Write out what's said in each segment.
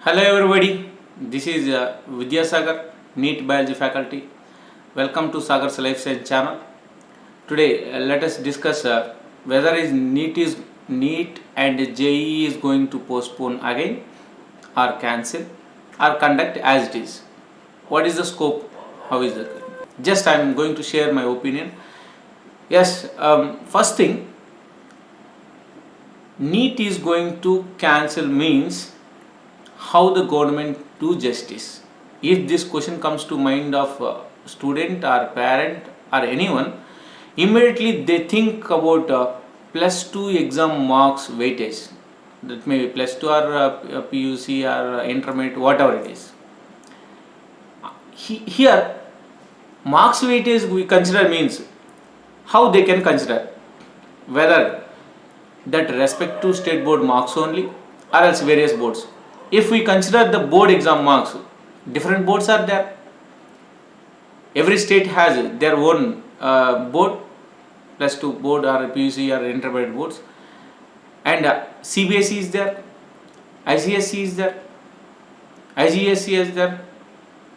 Hello everybody, this is Vidyasagar, NEET Biology faculty. Welcome to Sagar's Life Science channel. Today let us discuss whether NEET and JEE is going to postpone again or cancel or conduct as it is. What is the scope? How is it? Just I am going to share my opinion. Yes, first thing, NEET is going to cancel means how the government do justice. If this question comes to mind of student or parent or anyone, immediately they think about plus 2 exam marks weightage. That may be plus 2 or PUC or intermediate, whatever it is. Here, marks weightage we consider means how they can consider whether that respect to state board marks only or else various boards. If we consider the board exam marks, different boards are there. Every state has their own board, plus 2 board or PUC or intermediate boards, and CBSE is there, ICSE is there, IGSE is there,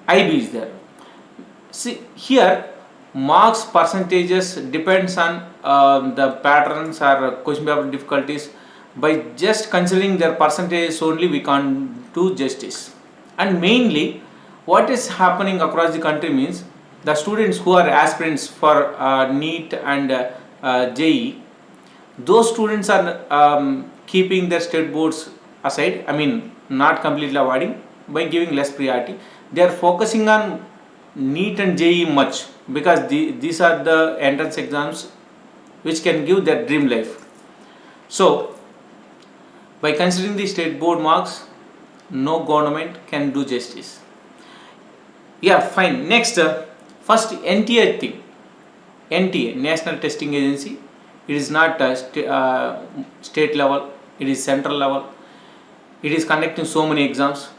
IB is there. See here, marks percentages depends on the patterns or question paper difficulties. By just considering their percentages only, we can't do justice. And mainly, what is happening across the country means the students who are aspirants for NEET and JEE, those students are keeping their state boards aside. I mean, not completely avoiding by giving less priority. They are focusing on NEET and JEE much because these are the entrance exams which can give their dream life. So, by considering the state board marks, no government can do justice. Yeah, fine. Next, first NTA thing. NTA, National Testing Agency. It is not state level. It is central level. It is conducting so many exams.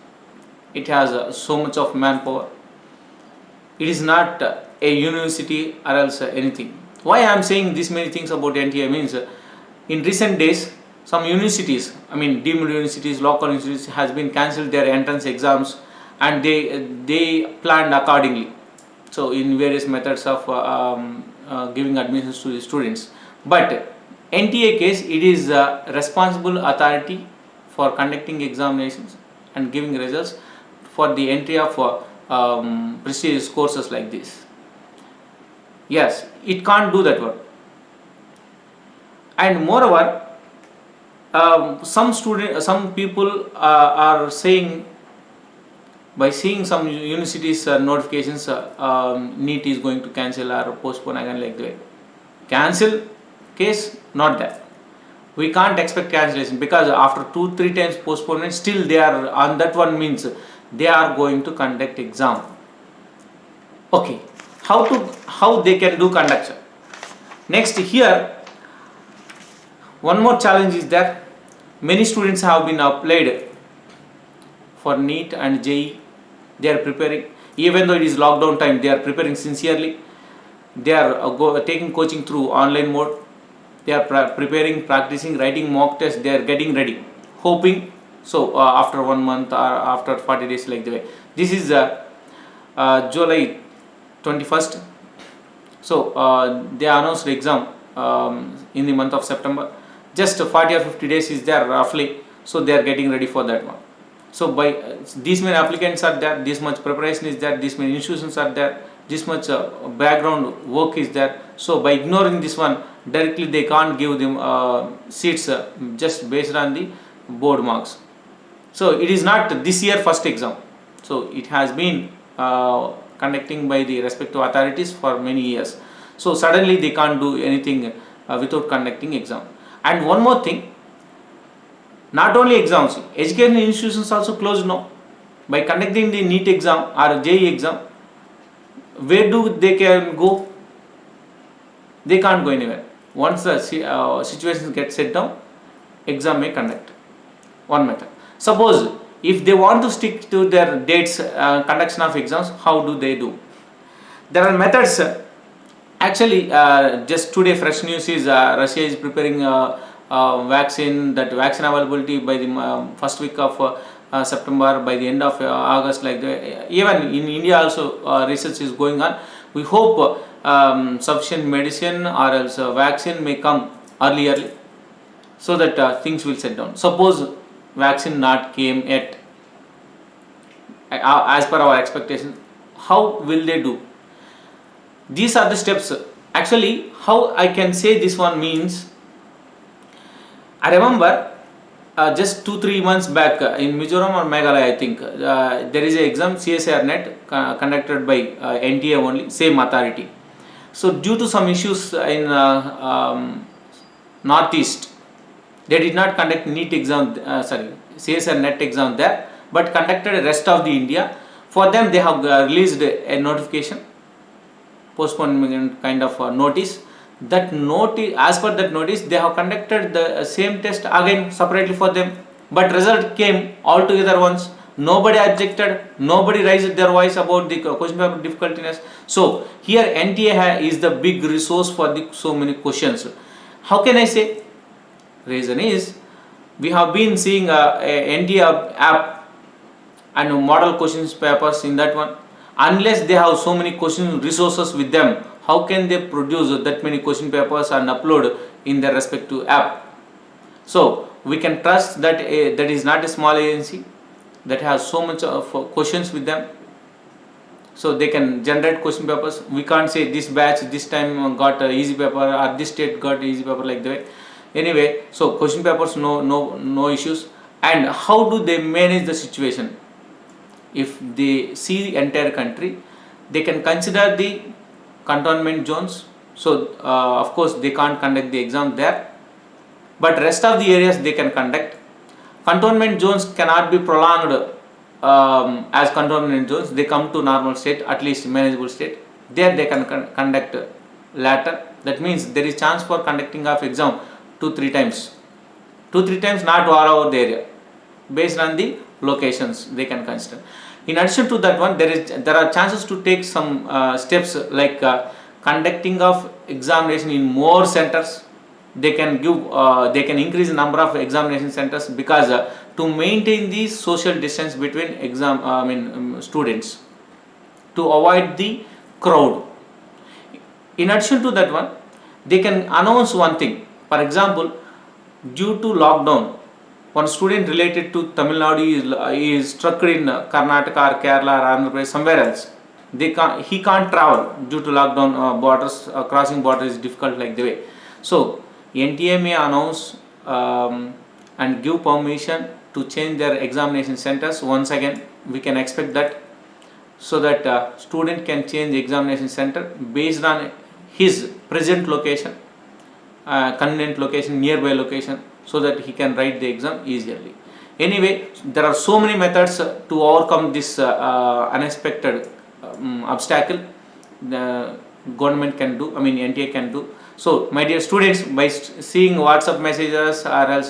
It has so much of manpower. It is not a university or else anything. Why I am saying this many things about NTA means in recent days, some universities, I mean deemed universities, local universities has been cancelled their entrance exams and they planned accordingly. So in various methods of giving admissions to the students. But NTA case, it is a responsible authority for conducting examinations and giving results for the entry of prestigious courses like this. Yes, it can't do that work. And moreover, some people are saying, by seeing some universities notifications, NEET is going to cancel or postpone again like that. Cancel case, not that. We can't expect cancellation because after 2-3 times postponement, still they are on that one means they are going to conduct exam. Okay, how they can do conduct? Next here, one more challenge is that many students have been applied for NEET and JEE. They are preparing, even though it is lockdown time, they are preparing sincerely. They are taking coaching through online mode. They are preparing, practicing, writing mock tests. They are getting ready, hoping so after 1 month or after 40 days like the way. This is July 21st. So they announced the exam in the month of September. Just 40 or 50 days is there roughly, so they are getting ready for that one. So by these many applicants are there, this much preparation is there, this many institutions are there, this much background work is there. So by ignoring this one, directly they can't give them seats just based on the board marks. So it is not this year first exam. So it has been conducting by the respective authorities for many years. So suddenly they can't do anything without conducting exam. And one more thing, not only exams, educational institutions also closed now. By conducting the NEET exam or JEE exam, where do they can go? They can't go anywhere. Once the situation gets set down, exam may conduct. One method. Suppose if they want to stick to their dates, conduction of exams, how do they do? There are methods. Actually, just today fresh news is Russia is preparing vaccine availability by the first week of September, by the end of August, like even in India also research is going on. We hope sufficient medicine or else vaccine may come early, so that things will set down. Suppose vaccine not came yet as per our expectation, how will they do? These are the steps. Actually, how I can say this one means, I remember just 2-3 months back in Mizoram or Meghalaya, I think there is an exam CSIR net conducted by NTA only, same authority. So due to some issues in northeast, they did not conduct NEET exam, CSIR net exam there, but conducted rest of the India. For them, they have released a notification, postponement kind of notice. That notice, as per that notice, they have conducted the same test again separately for them, but result came all together once. Nobody objected, nobody raised their voice about the question paper difficultiness. So here NTA is the big resource for the so many questions. How can I say? Reason is, we have been seeing a NTA app and model questions papers in that one. Unless they have so many question resources with them, how can they produce that many question papers and upload in their respective app? So we can trust that that is not a small agency that has so much of questions with them, so they can generate question papers. We can't say this batch this time got easy paper or this state got easy paper like that. Anyway, so question papers, no issues. And how do they manage the situation? If they see the entire country, they can consider the cantonment zones. So of course they can't conduct the exam there, but rest of the areas they can conduct. Cantonment zones cannot be prolonged as cantonment zones. They come to normal state, at least manageable state. There they can conduct later. That means there is chance for conducting of exam 2-3 times. 2-3 times, not all over the area. Based on the locations they can consider. In addition to that one, there are chances to take some steps like conducting of examination in more centers. They can increase the number of examination centers, because to maintain the social distance between students, to avoid the crowd. In addition to that one, they can announce one thing. For example, due to lockdown, one student related to Tamil Nadu is struck in Karnataka or Kerala or Andhra Pradesh, somewhere else. He can't travel due to lockdown. Borders, crossing borders is difficult like the way. So NTA may announce and give permission to change their examination centers. Once again, we can expect that, so that student can change examination center based on his present location, convenient location, nearby location, so that he can write the exam easily. Anyway, there are so many methods to overcome this unexpected obstacle. The government can do, NTA can do. So my dear students, by seeing WhatsApp messages or else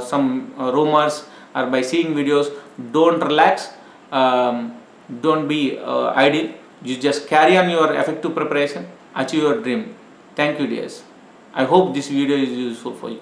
some rumors, or by seeing videos, don't relax, don't be idle. You just carry on your effective preparation, achieve your dream. Thank you, dears. I hope this video is useful for you.